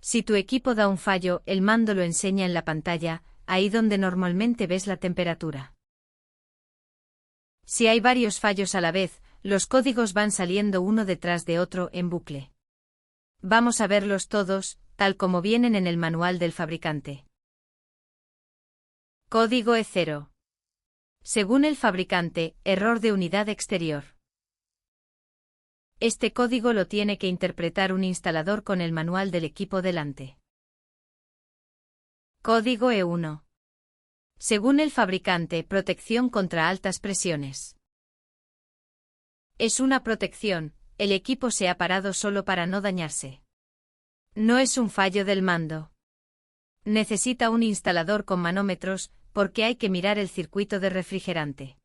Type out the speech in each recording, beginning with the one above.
Si tu equipo da un fallo, el mando lo enseña en la pantalla, ahí donde normalmente ves la temperatura. Si hay varios fallos a la vez, los códigos van saliendo uno detrás de otro en bucle. Vamos a verlos todos, tal como vienen en el manual del fabricante. Código E0. Según el fabricante, error de unidad exterior. Este código lo tiene que interpretar un instalador con el manual del equipo delante. Código E1. Según el fabricante, protección contra altas presiones. Es una protección, el equipo se ha parado solo para no dañarse. No es un fallo del mando. Necesita un instalador con manómetros, porque hay que mirar el circuito de refrigerante.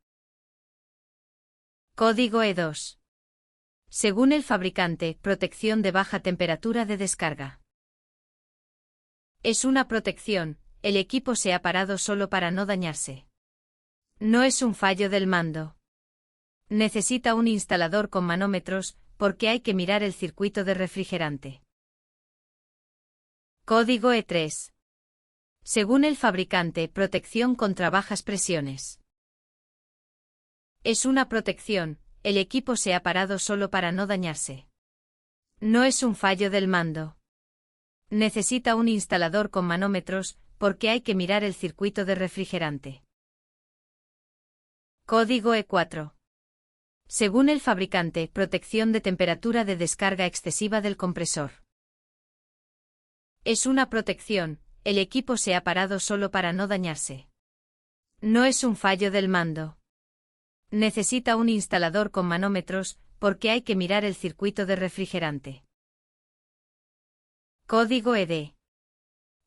Código E2. Según el fabricante, protección de baja temperatura de descarga. Es una protección, el equipo se ha parado solo para no dañarse. No es un fallo del mando. Necesita un instalador con manómetros, porque hay que mirar el circuito de refrigerante. Código E3. Según el fabricante, protección contra bajas presiones. Es una protección, el equipo se ha parado solo para no dañarse. No es un fallo del mando. Necesita un instalador con manómetros, porque hay que mirar el circuito de refrigerante. Código E4. Según el fabricante, protección de temperatura de descarga excesiva del compresor. Es una protección, el equipo se ha parado solo para no dañarse. No es un fallo del mando. Necesita un instalador con manómetros, porque hay que mirar el circuito de refrigerante. Código ED.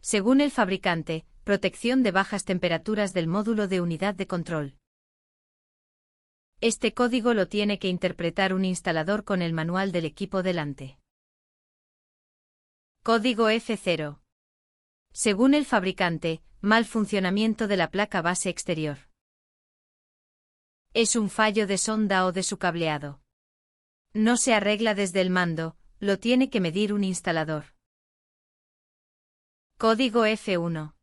Según el fabricante, protección de bajas temperaturas del módulo de unidad de control. Este código lo tiene que interpretar un instalador con el manual del equipo delante. Código F0. Según el fabricante, mal funcionamiento de la placa base exterior. Es un fallo de sonda o de su cableado. No se arregla desde el mando, lo tiene que medir un instalador. Código F1.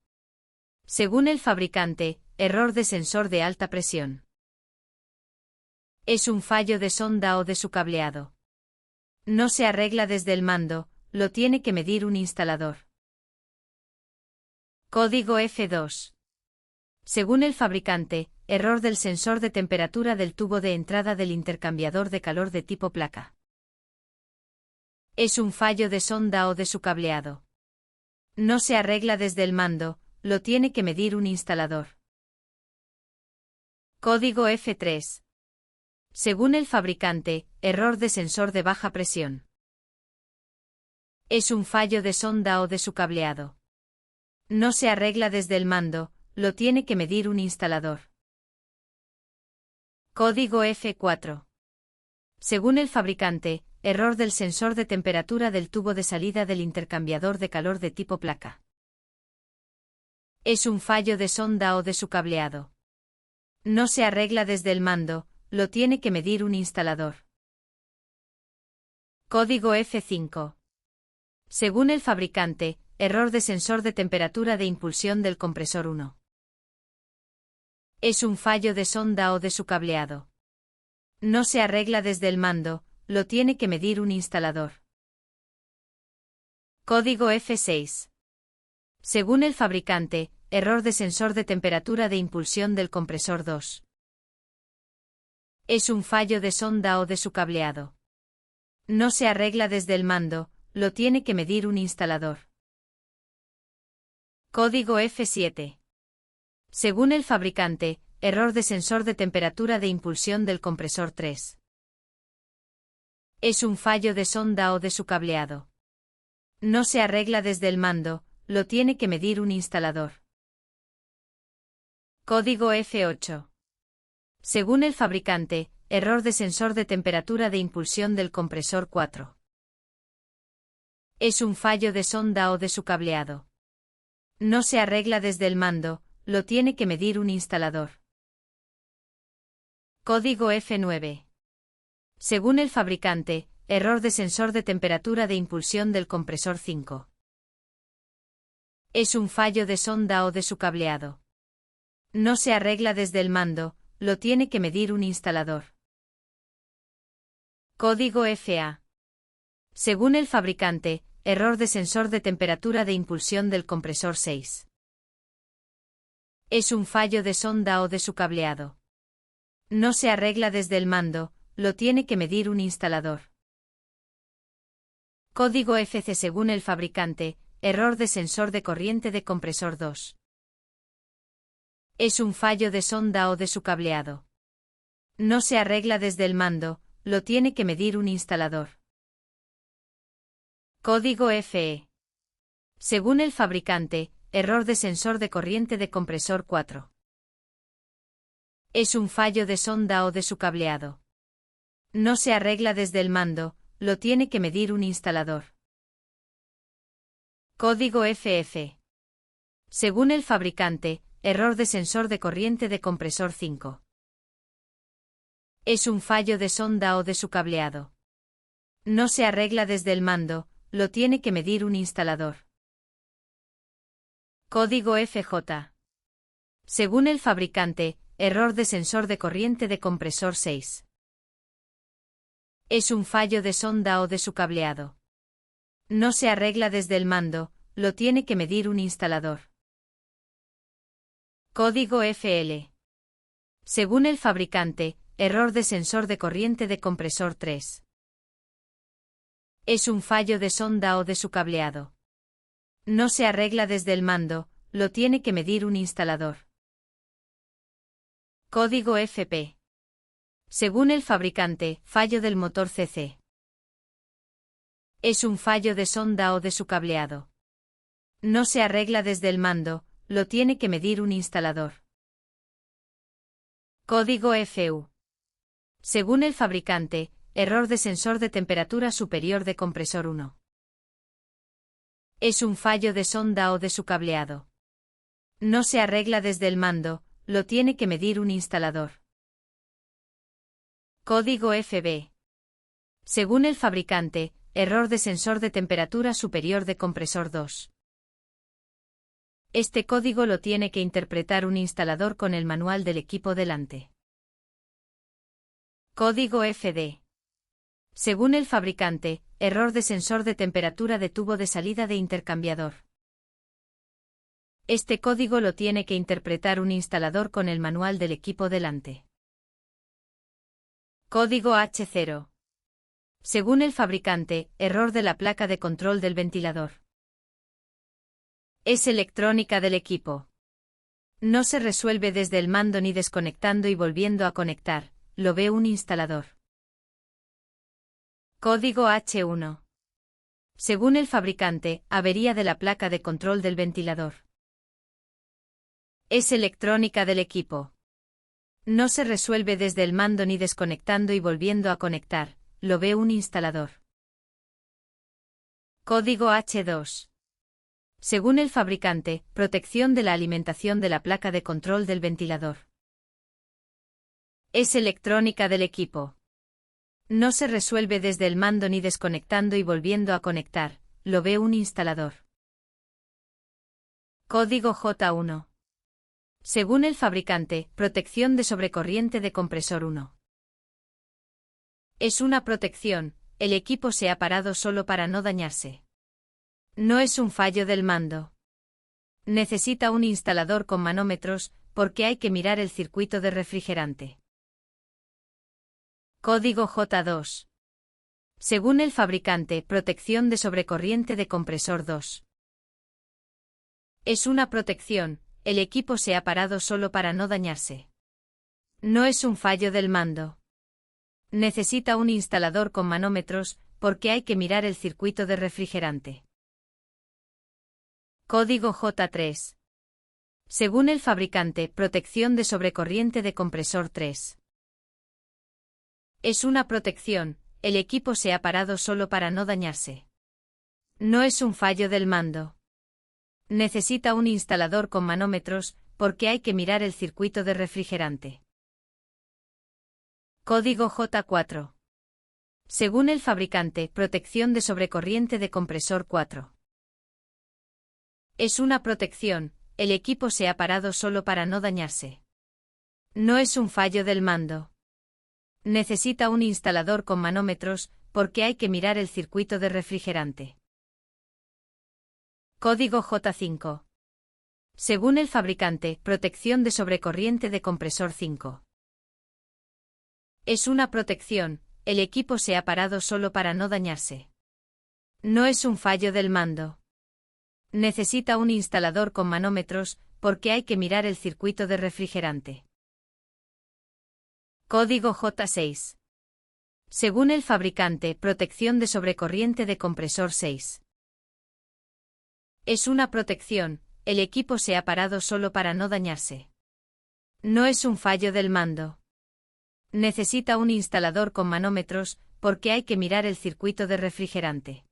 Según el fabricante, error de sensor de alta presión. Es un fallo de sonda o de su cableado. No se arregla desde el mando, lo tiene que medir un instalador. Código F2. Según el fabricante, error del sensor de temperatura del tubo de entrada del intercambiador de calor de tipo placa. Es un fallo de sonda o de su cableado. No se arregla desde el mando, lo tiene que medir un instalador. Código F3. Según el fabricante, error de sensor de baja presión. Es un fallo de sonda o de su cableado. No se arregla desde el mando, lo tiene que medir un instalador. Código F4. Según el fabricante, error del sensor de temperatura del tubo de salida del intercambiador de calor de tipo placa. Es un fallo de sonda o de su cableado. No se arregla desde el mando, lo tiene que medir un instalador. Código F5. Según el fabricante, error de sensor de temperatura de impulsión del compresor 1. Es un fallo de sonda o de su cableado. No se arregla desde el mando, lo tiene que medir un instalador. Código F6. Según el fabricante, error de sensor de temperatura de impulsión del compresor 2. Es un fallo de sonda o de su cableado. No se arregla desde el mando, lo tiene que medir un instalador. Código F7. Según el fabricante, error de sensor de temperatura de impulsión del compresor 3. Es un fallo de sonda o de su cableado. No se arregla desde el mando, lo tiene que medir un instalador. Código F8. Según el fabricante, error de sensor de temperatura de impulsión del compresor 4. Es un fallo de sonda o de su cableado. No se arregla desde el mando, lo tiene que medir un instalador. Código F9. Según el fabricante, error de sensor de temperatura de impulsión del compresor 5. Es un fallo de sonda o de su cableado. No se arregla desde el mando, lo tiene que medir un instalador. Código FA. Según el fabricante, error de sensor de temperatura de impulsión del compresor 6. Es un fallo de sonda o de su cableado. No se arregla desde el mando, lo tiene que medir un instalador. Código FC. Según el fabricante, error de sensor de corriente de compresor 2. Es un fallo de sonda o de su cableado. No se arregla desde el mando, lo tiene que medir un instalador. Código FE. Según el fabricante, error de sensor de corriente de compresor 4. Es un fallo de sonda o de su cableado. No se arregla desde el mando, lo tiene que medir un instalador. Código FF. Según el fabricante, error de sensor de corriente de compresor 5. Es un fallo de sonda o de su cableado. No se arregla desde el mando, lo tiene que medir un instalador. Código FJ. Según el fabricante, error de sensor de corriente de compresor 6. Es un fallo de sonda o de su cableado. No se arregla desde el mando, lo tiene que medir un instalador. Código FL. Según el fabricante, error de sensor de corriente de compresor 3. Es un fallo de sonda o de su cableado. No se arregla desde el mando, lo tiene que medir un instalador. Código FP. Según el fabricante, fallo del motor CC. Es un fallo de sonda o de su cableado. No se arregla desde el mando, lo tiene que medir un instalador. Código FU. Según el fabricante, error de sensor de temperatura superior de compresor 1. Es un fallo de sonda o de su cableado. No se arregla desde el mando, lo tiene que medir un instalador. Código FB. Según el fabricante, error de sensor de temperatura superior de compresor 2. Este código lo tiene que interpretar un instalador con el manual del equipo delante. Código FD. Según el fabricante, error de sensor de temperatura de tubo de salida de intercambiador. Este código lo tiene que interpretar un instalador con el manual del equipo delante. Código H0. Según el fabricante, error de la placa de control del ventilador. Es electrónica del equipo. No se resuelve desde el mando ni desconectando y volviendo a conectar, lo ve un instalador. Código H1. Según el fabricante, avería de la placa de control del ventilador. Es electrónica del equipo. No se resuelve desde el mando ni desconectando y volviendo a conectar, lo ve un instalador. Código H2. Según el fabricante, protección de la alimentación de la placa de control del ventilador. Es electrónica del equipo. No se resuelve desde el mando ni desconectando y volviendo a conectar, lo ve un instalador. Código J1. Según el fabricante, protección de sobrecorriente de compresor 1. Es una protección, el equipo se ha parado solo para no dañarse. No es un fallo del mando. Necesita un instalador con manómetros, porque hay que mirar el circuito de refrigerante. Código J2. Según el fabricante, protección de sobrecorriente de compresor 2. Es una protección, el equipo se ha parado solo para no dañarse. No es un fallo del mando. Necesita un instalador con manómetros, porque hay que mirar el circuito de refrigerante. Código J3. Según el fabricante, protección de sobrecorriente de compresor 3. Es una protección, el equipo se ha parado solo para no dañarse. No es un fallo del mando. Necesita un instalador con manómetros, porque hay que mirar el circuito de refrigerante. Código J4. Según el fabricante, protección de sobrecorriente de compresor 4. Es una protección, el equipo se ha parado solo para no dañarse. No es un fallo del mando. Necesita un instalador con manómetros, porque hay que mirar el circuito de refrigerante. Código J5. Según el fabricante, protección de sobrecorriente de compresor 5. Es una protección, el equipo se ha parado solo para no dañarse. No es un fallo del mando. Necesita un instalador con manómetros, porque hay que mirar el circuito de refrigerante. Código J6. Según el fabricante, protección de sobrecorriente de compresor 6. Es una protección, el equipo se ha parado solo para no dañarse. No es un fallo del mando. Necesita un instalador con manómetros, porque hay que mirar el circuito de refrigerante.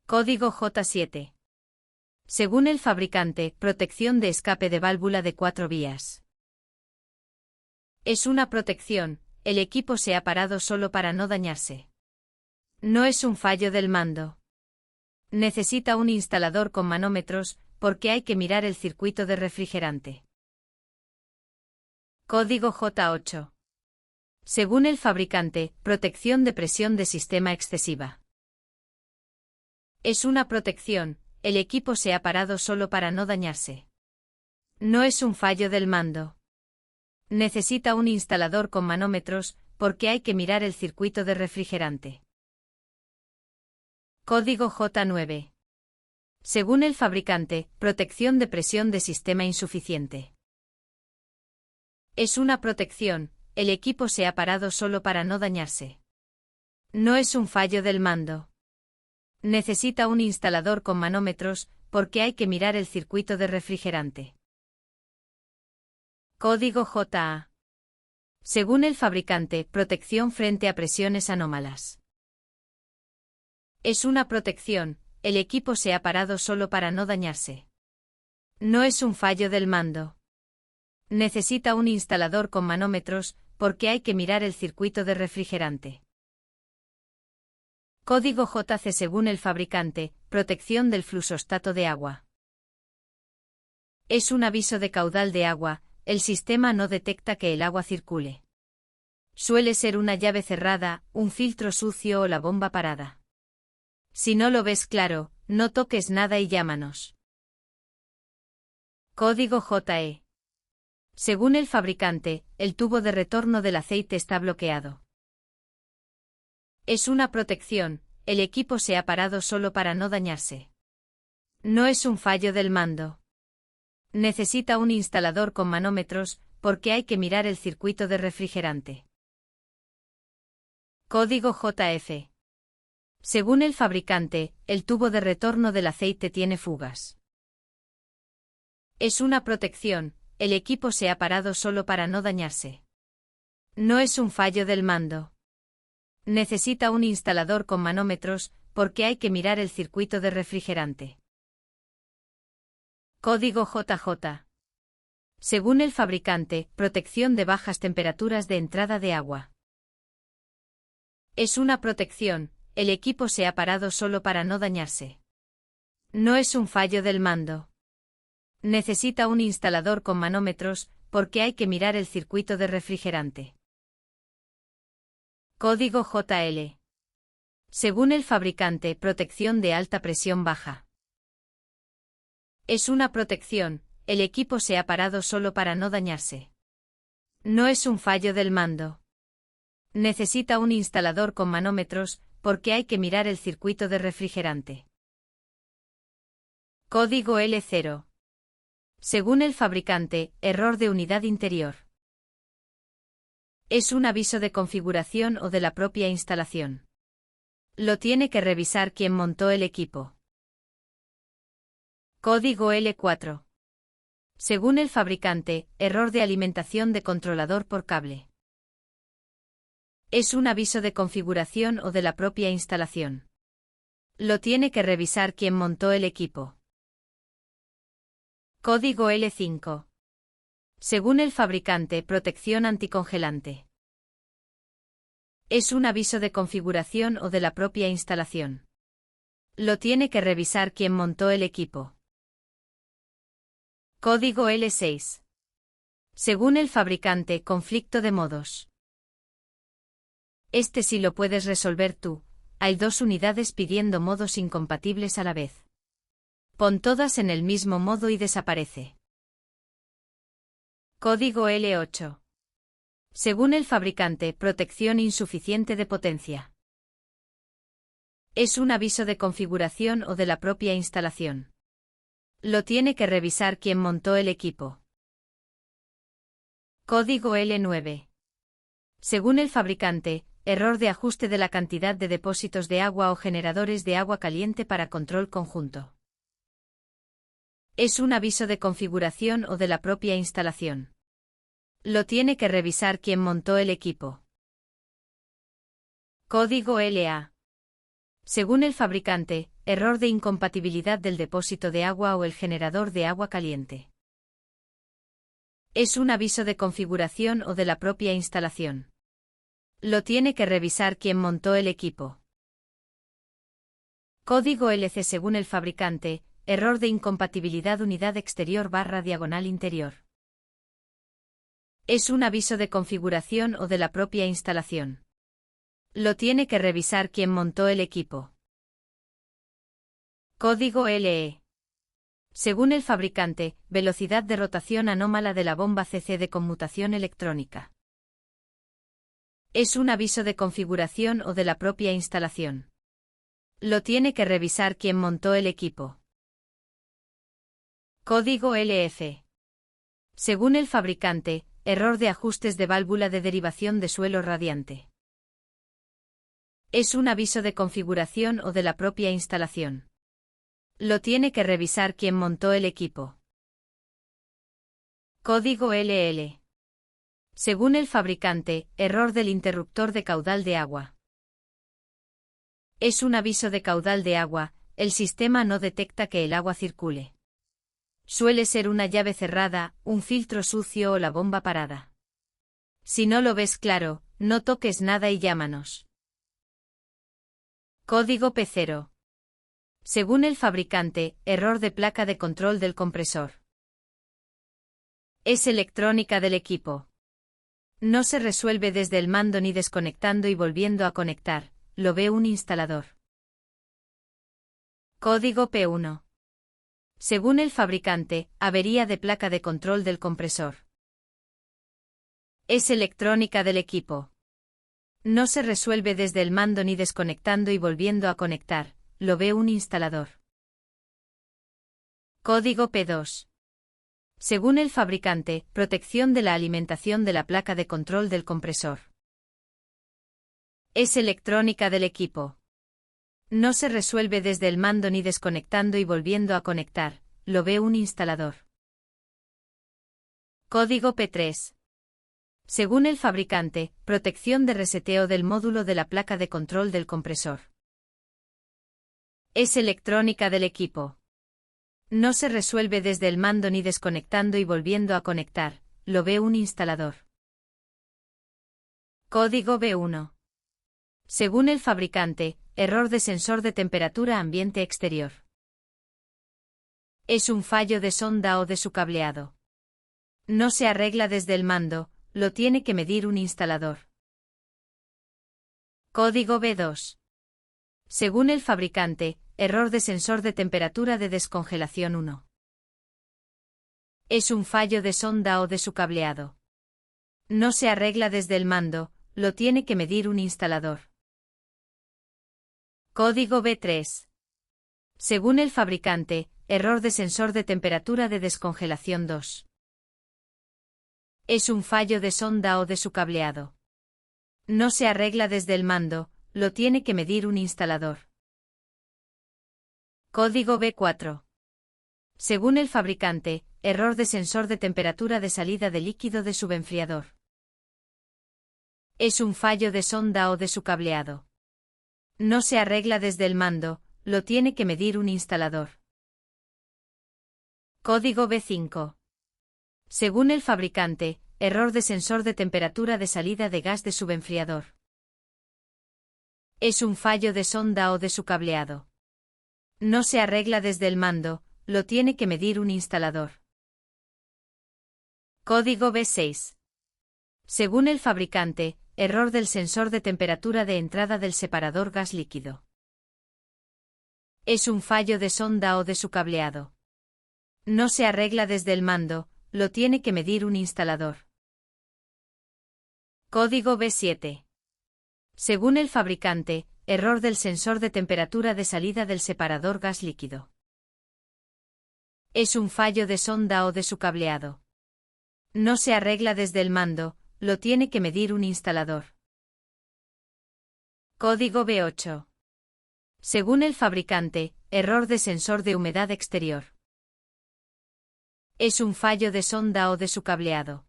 Código J7. Según el fabricante, protección de escape de válvula de 4 vías. Es una protección, el equipo se ha parado solo para no dañarse. No es un fallo del mando. Necesita un instalador con manómetros, porque hay que mirar el circuito de refrigerante. Código J8. Según el fabricante, protección de presión de sistema excesiva. Es una protección, el equipo se ha parado solo para no dañarse. No es un fallo del mando. Necesita un instalador con manómetros, porque hay que mirar el circuito de refrigerante. Código J9. Según el fabricante, protección de presión de sistema insuficiente. Es una protección, el equipo se ha parado solo para no dañarse. No es un fallo del mando. Necesita un instalador con manómetros, porque hay que mirar el circuito de refrigerante. Código JA. Según el fabricante, protección frente a presiones anómalas. Es una protección, el equipo se ha parado solo para no dañarse. No es un fallo del mando. Necesita un instalador con manómetros, porque hay que mirar el circuito de refrigerante. Código JC. Según el fabricante, protección del fluxostato de agua. Es un aviso de caudal de agua, el sistema no detecta que el agua circule. Suele ser una llave cerrada, un filtro sucio o la bomba parada. Si no lo ves claro, no toques nada y llámanos. Código JE. Según el fabricante, el tubo de retorno del aceite está bloqueado. Es una protección, el equipo se ha parado solo para no dañarse. No es un fallo del mando. Necesita un instalador con manómetros, porque hay que mirar el circuito de refrigerante. Código JF. Según el fabricante, el tubo de retorno del aceite tiene fugas. Es una protección, el equipo se ha parado solo para no dañarse. No es un fallo del mando. Necesita un instalador con manómetros, porque hay que mirar el circuito de refrigerante. Código JJ. Según el fabricante, protección de bajas temperaturas de entrada de agua. Es una protección, el equipo se ha parado solo para no dañarse. No es un fallo del mando. Necesita un instalador con manómetros, porque hay que mirar el circuito de refrigerante. Código JL. Según el fabricante, protección de alta presión baja. Es una protección, el equipo se ha parado solo para no dañarse. No es un fallo del mando. Necesita un instalador con manómetros, porque hay que mirar el circuito de refrigerante. Código L0. Según el fabricante, error de unidad interior. Es un aviso de configuración o de la propia instalación. Lo tiene que revisar quien montó el equipo. Código L4. Según el fabricante, error de alimentación de controlador por cable. Es un aviso de configuración o de la propia instalación. Lo tiene que revisar quien montó el equipo. Código L5. Según el fabricante, protección anticongelante. Es un aviso de configuración o de la propia instalación. Lo tiene que revisar quien montó el equipo. Código L6. Según el fabricante, conflicto de modos. Este sí lo puedes resolver tú. Hay dos unidades pidiendo modos incompatibles a la vez. Pon todas en el mismo modo y desaparece. Código L8. Según el fabricante, protección insuficiente de potencia. Es un aviso de configuración o de la propia instalación. Lo tiene que revisar quien montó el equipo. Código L9. Según el fabricante, error de ajuste de la cantidad de depósitos de agua o generadores de agua caliente para control conjunto. Es un aviso de configuración o de la propia instalación. Lo tiene que revisar quien montó el equipo. Código LA. Según el fabricante, error de incompatibilidad del depósito de agua o el generador de agua caliente. Es un aviso de configuración o de la propia instalación. Lo tiene que revisar quien montó el equipo. Código LC. Según el fabricante, error de incompatibilidad unidad exterior / diagonal interior. Es un aviso de configuración o de la propia instalación. Lo tiene que revisar quien montó el equipo. Código LE. Según el fabricante, velocidad de rotación anómala de la bomba CC de conmutación electrónica. Es un aviso de configuración o de la propia instalación. Lo tiene que revisar quien montó el equipo. Código LF. Según el fabricante, error de ajustes de válvula de derivación de suelo radiante. Es un aviso de configuración o de la propia instalación. Lo tiene que revisar quien montó el equipo. Código LL. Según el fabricante, error del interruptor de caudal de agua. Es un aviso de caudal de agua, el sistema no detecta que el agua circule. Suele ser una llave cerrada, un filtro sucio o la bomba parada. Si no lo ves claro, no toques nada y llámanos. Código P0. Según el fabricante, error de placa de control del compresor. Es electrónica del equipo. No se resuelve desde el mando ni desconectando y volviendo a conectar, lo ve un instalador. Código P1. Según el fabricante, avería de placa de control del compresor. Es electrónica del equipo. No se resuelve desde el mando ni desconectando y volviendo a conectar, lo ve un instalador. Código P2. Según el fabricante, protección de la alimentación de la placa de control del compresor. Es electrónica del equipo. No se resuelve desde el mando ni desconectando y volviendo a conectar, lo ve un instalador. Código P3. Según el fabricante, protección de reseteo del módulo de la placa de control del compresor. Es electrónica del equipo. No se resuelve desde el mando ni desconectando y volviendo a conectar, lo ve un instalador. Código B1. Según el fabricante, error de sensor de temperatura ambiente exterior. Es un fallo de sonda o de su cableado. No se arregla desde el mando, lo tiene que medir un instalador. Código B2. Según el fabricante, error de sensor de temperatura de descongelación 1. Es un fallo de sonda o de su cableado. No se arregla desde el mando, lo tiene que medir un instalador. Código B3. Según el fabricante, error de sensor de temperatura de descongelación 2. Es un fallo de sonda o de su cableado. No se arregla desde el mando, lo tiene que medir un instalador. Código B4. Según el fabricante, error de sensor de temperatura de salida de líquido de subenfriador. Es un fallo de sonda o de su cableado. No se arregla desde el mando, lo tiene que medir un instalador. Código B5. Según el fabricante, error de sensor de temperatura de salida de gas de subenfriador. Es un fallo de sonda o de su cableado. No se arregla desde el mando, lo tiene que medir un instalador. Código B6. Según el fabricante, error del sensor de temperatura de entrada del separador gas líquido. Es un fallo de sonda o de su cableado. No se arregla desde el mando, lo tiene que medir un instalador. Código B7. Según el fabricante, error del sensor de temperatura de salida del separador gas líquido. Es un fallo de sonda o de su cableado. No se arregla desde el mando, lo tiene que medir un instalador. Código B8. Según el fabricante, error de sensor de humedad exterior. Es un fallo de sonda o de su cableado.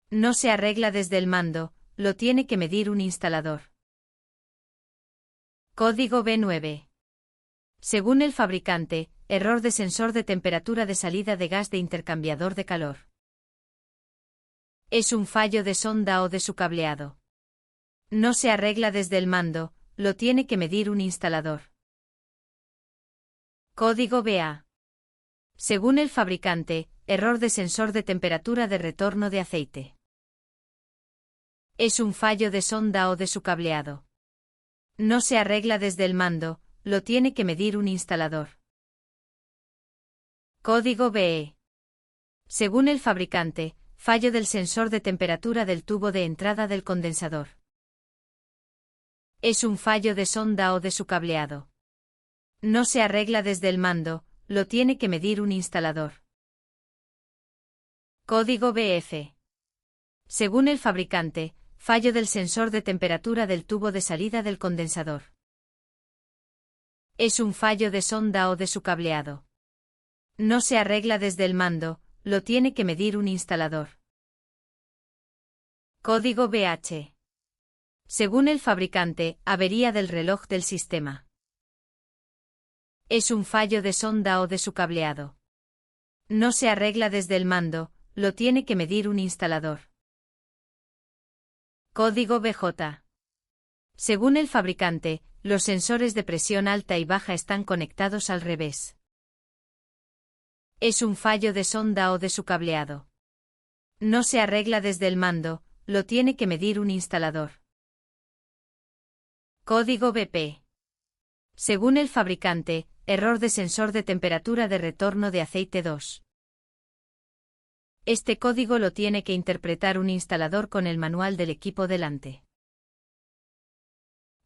No se arregla desde el mando, lo tiene que medir un instalador. Código B9. Según el fabricante, error de sensor de temperatura de salida de gas de intercambiador de calor. Es un fallo de sonda o de su cableado. No se arregla desde el mando, lo tiene que medir un instalador. Código BA. Según el fabricante, error de sensor de temperatura de retorno de aceite. Es un fallo de sonda o de su cableado. No se arregla desde el mando, lo tiene que medir un instalador. Código BE. Según el fabricante, fallo del sensor de temperatura del tubo de entrada del condensador. Es un fallo de sonda o de su cableado. No se arregla desde el mando, lo tiene que medir un instalador. Código BF. Según el fabricante, fallo del sensor de temperatura del tubo de salida del condensador. Es un fallo de sonda o de su cableado. No se arregla desde el mando, lo tiene que medir un instalador. Código BH. Según el fabricante, avería del reloj del sistema. Es un fallo de sonda o de su cableado. No se arregla desde el mando, lo tiene que medir un instalador. Código BJ. Según el fabricante, los sensores de presión alta y baja están conectados al revés. Es un fallo de sonda o de su cableado. No se arregla desde el mando, lo tiene que medir un instalador. Código BP. Según el fabricante, error de sensor de temperatura de retorno de aceite 2. Este código lo tiene que interpretar un instalador con el manual del equipo delante.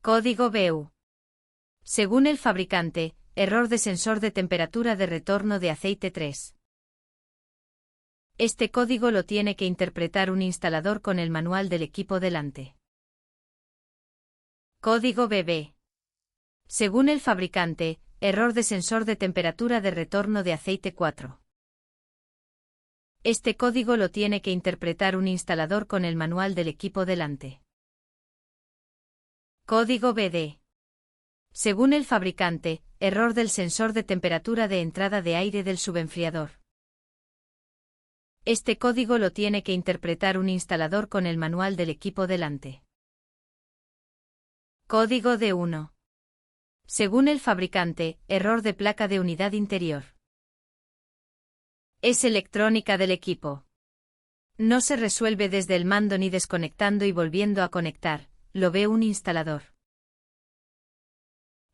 Código BU. Según el fabricante, error de sensor de temperatura de retorno de aceite 3. Este código lo tiene que interpretar un instalador con el manual del equipo delante. Código BB. Según el fabricante, error de sensor de temperatura de retorno de aceite 4. Este código lo tiene que interpretar un instalador con el manual del equipo delante. Código BD. Según el fabricante, error del sensor de temperatura de entrada de aire del subenfriador. Este código lo tiene que interpretar un instalador con el manual del equipo delante. Código D1. Según el fabricante, error de placa de unidad interior. Es electrónica del equipo. No se resuelve desde el mando ni desconectando y volviendo a conectar, lo ve un instalador.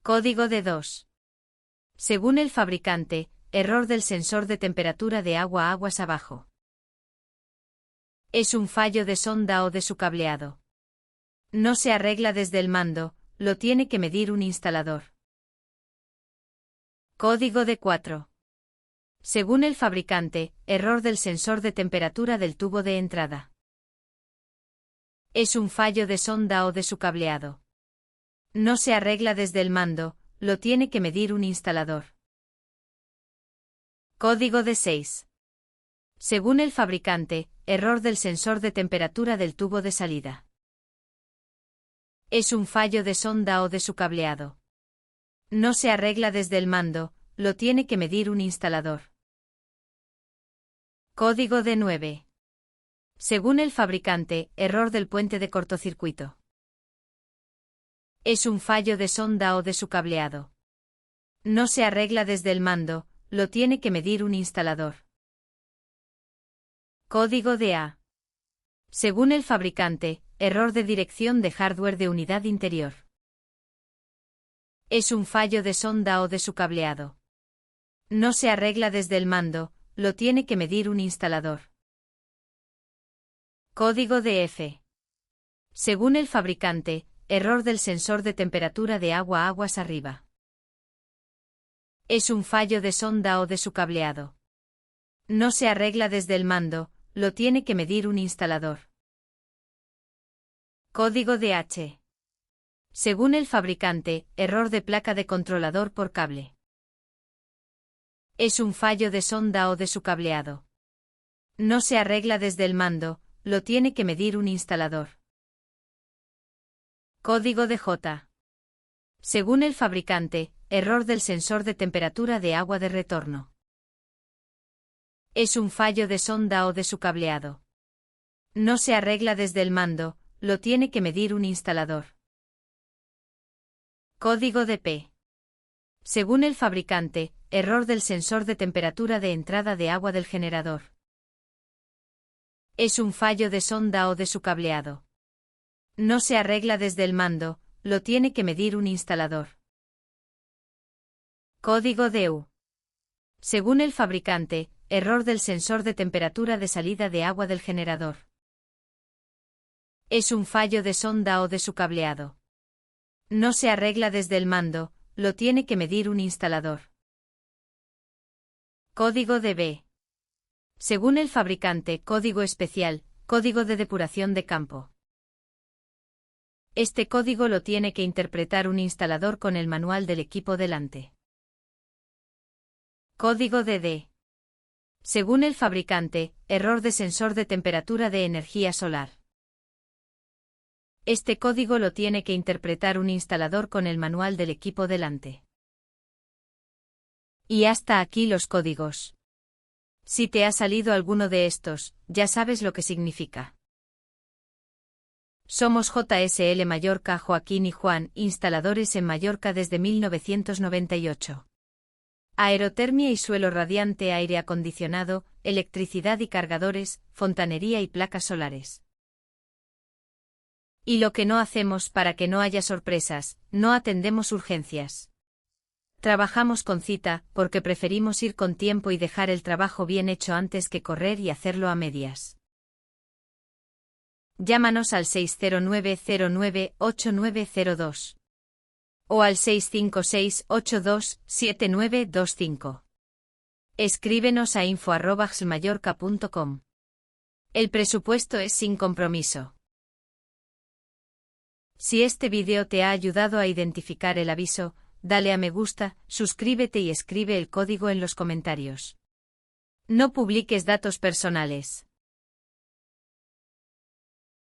Código D2. Según el fabricante, error del sensor de temperatura de agua aguas abajo. Es un fallo de sonda o de su cableado. No se arregla desde el mando, lo tiene que medir un instalador. Código D4. Según el fabricante, error del sensor de temperatura del tubo de entrada. Es un fallo de sonda o de su cableado. No se arregla desde el mando, lo tiene que medir un instalador. Código D6. Según el fabricante, error del sensor de temperatura del tubo de salida. Es un fallo de sonda o de su cableado. No se arregla desde el mando, lo tiene que medir un instalador. Código D9. Según el fabricante, error del puente de cortocircuito. Es un fallo de sonda o de su cableado. No se arregla desde el mando, lo tiene que medir un instalador. Código de A. Según el fabricante, error de dirección de hardware de unidad interior. Es un fallo de sonda o de su cableado. No se arregla desde el mando, lo tiene que medir un instalador. Código de F. Según el fabricante, error del sensor de temperatura de agua aguas arriba. Es un fallo de sonda o de su cableado. No se arregla desde el mando, lo tiene que medir un instalador. Código de H. Según el fabricante, error de placa de controlador por cable. Es un fallo de sonda o de su cableado. No se arregla desde el mando, lo tiene que medir un instalador. Código de J. Según el fabricante, error del sensor de temperatura de agua de retorno. Es un fallo de sonda o de su cableado. No se arregla desde el mando, lo tiene que medir un instalador. Código de P. Según el fabricante, error del sensor de temperatura de entrada de agua del generador. Es un fallo de sonda o de su cableado. No se arregla desde el mando, lo tiene que medir un instalador. Código de U. Según el fabricante, error del sensor de temperatura de salida de agua del generador. Es un fallo de sonda o de su cableado. No se arregla desde el mando, lo tiene que medir un instalador. Código de B. Según el fabricante, código especial, código de depuración de campo. Este código lo tiene que interpretar un instalador con el manual del equipo delante. Código de D. Según el fabricante, error de sensor de temperatura de energía solar. Este código lo tiene que interpretar un instalador con el manual del equipo delante. Y hasta aquí los códigos. Si te ha salido alguno de estos, ya sabes lo que significa. Somos JSL Mallorca Joaquín y Juan, instaladores en Mallorca desde 1998. Aerotermia y suelo radiante, aire acondicionado, electricidad y cargadores, fontanería y placas solares. Y lo que no hacemos para que no haya sorpresas, no atendemos urgencias. Trabajamos con cita, porque preferimos ir con tiempo y dejar el trabajo bien hecho antes que correr y hacerlo a medias. Llámanos al 609098902 o al 656827925. Escríbenos a info@xmallorca.com. El presupuesto es sin compromiso. Si este vídeo te ha ayudado a identificar el aviso, dale a me gusta, suscríbete y escribe el código en los comentarios. No publiques datos personales.